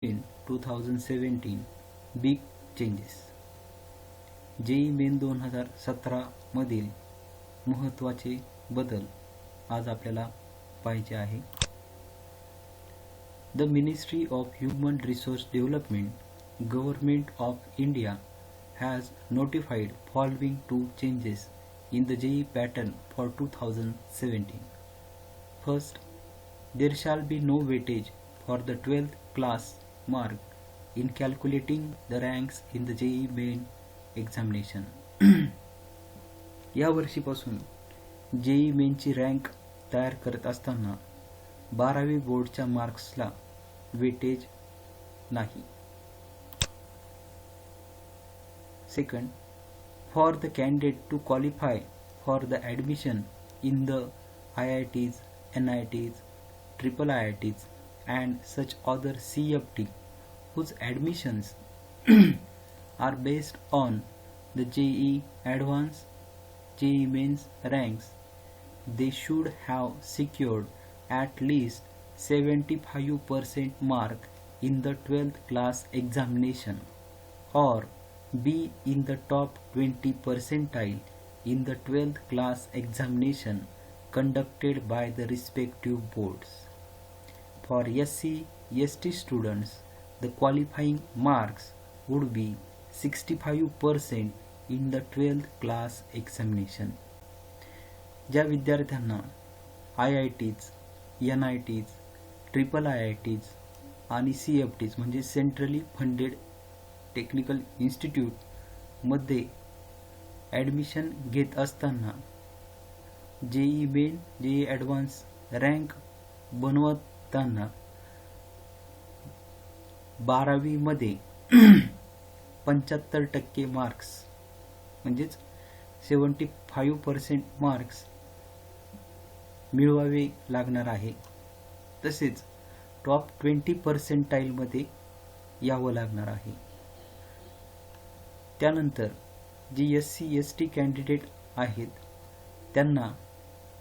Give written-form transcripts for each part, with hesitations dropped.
in 2017 big changes. JEE Main 2017 मधील महत्त्वाचे बदल आज आपल्याला पाहायचे आहे. The ministry of human resource development government of India has notified following two changes in the JEE pattern for 2017. First, there shall be no weightage for the 12th class mark in calculating the ranks in the JEE main examination. या वर्षीपासून JEE मेनची rank तयार करत असताना 12वी बोर्डच्या मार्क्सला weightage नाही. Second, for the candidate to qualify for the admission in the IITs, NITs, triple IITs and such other CFT whose admissions are based on the JEE Advanced, JEE Mains ranks, they should have secured at least 75% mark in the 12th class examination or be in the top 20 percentile in the 12th class examination conducted by the respective boards. For SC, ST students, the qualifying marks would be 65% in the 12th class examination. ज्या विद्यार्थ्यांना IITs, NITs, triple IITs आणि CFTs म्हणजे centrally funded technical institute मध्ये admission घेत असताना JEE Main JEE advance rank बनवताना 12वी मध्ये 75% मार्क्स म्हणजेच 75% मार्क्स मिळवावे लागणार आहे. तसेच टॉप 20 पर्सेंटाईल मध्ये यावं लागणार आहे. त्यानंतर जी SC ST कॅन्डिडेट आहेत त्यांना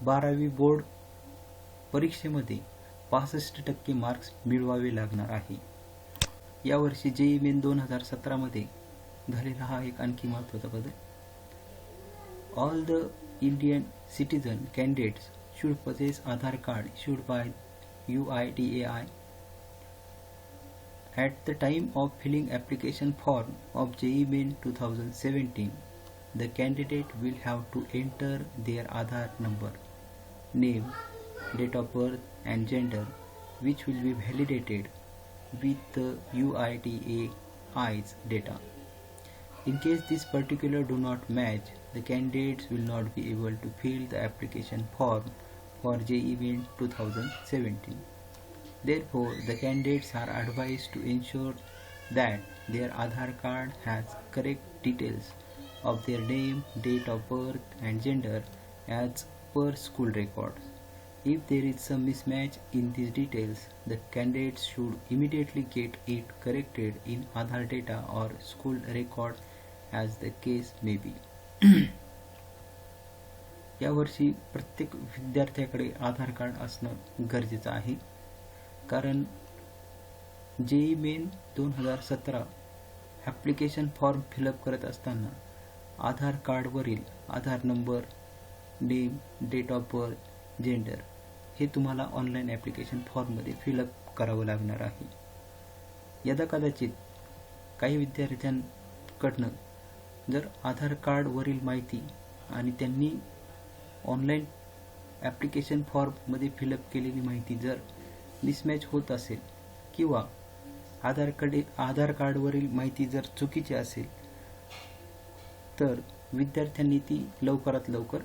12वी बोर्ड परीक्षेमध्ये 65% मार्क्स मिळवावे लागणार आहे. यावर्षी जेई मेन 2017 मध्ये झालेला हा एक आणखी महत्त्वाचा बदल. All the Indian citizen candidates should possess Aadhaar card issued by UIDAI at the time of filling application form of JEE Main 2017. The candidate will have to enter their Aadhaar number, name, date of birth and gender, which will be validated with the UIDAI's data. In case this particular do not match, the candidates will not be able to fill the application form for JEE Main 2017. Therefore, the candidates are advised to ensure that their Aadhaar card has correct details of their name, date of birth and gender as per school records. If there is some mismatch in these details, the candidates should immediately get it corrected in Aadhaar data or school record as the case may be. यावर्षी प्रत्येक विद्यार्थ्याकडे आधार card असणं गरजेचं आहे. कारण JEE Main 2017 application form fill up करत असताना आधार कार्डवरील Aadhaar number, name, date of birth, gender हे तुम्हाला ऑनलाईन ॲप्लिकेशन फॉर्ममध्ये फिलअप करावं लागणार आहे. यदाकदाचित काही विद्यार्थ्यांकडनं जर आधार कार्डवरील माहिती आणि त्यांनी ऑनलाईन ॲप्लिकेशन फॉर्ममध्ये फिलअप केलेली माहिती जर मिसमॅच होत असेल किंवा आधार कार्डवरील माहिती जर चुकीची असेल तर विद्यार्थ्यांनी ती लवकरात लवकर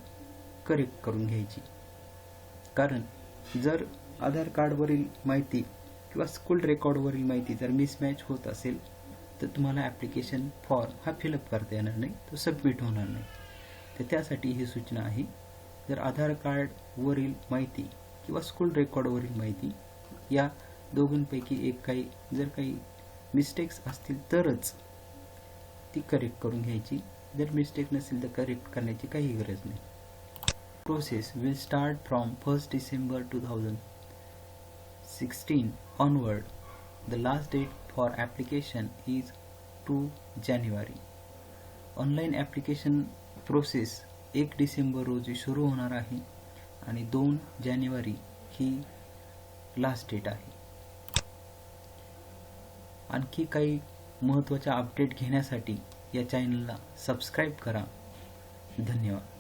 करेक्ट करून घ्यायची. कारण जर आधार कार्डवरील माहिती किंवा स्कूल रेकॉर्डवरील माहिती जर मिसमॅच होत असेल तर तुम्हाला ॲप्लिकेशन फॉर्म हा फिलअप करता येणार नाही, तो सबमिट होणार नाही. तर त्यासाठी ही सूचना आहे. जर आधार कार्डवरील माहिती किंवा स्कूल रेकॉर्डवरील माहिती या दोघांपैकी एक जर काही मिस्टेक्स असतील तरच ती करेक्ट करून घ्यायची. जर मिस्टेक नसेल तर करेक्ट करण्याची काही गरज नाही. Process will start from 1 December 2016 onward. The last date for application is 2 January. Online application process 1 December रोजी सुरू होणार आहे आणि 2 जानेवारी ही लास्ट डेट आहे. आणखी काही महत्त्वाच्या अपडेट घेण्यासाठी या चॅनलला सबस्क्राईब करा. धन्यवाद.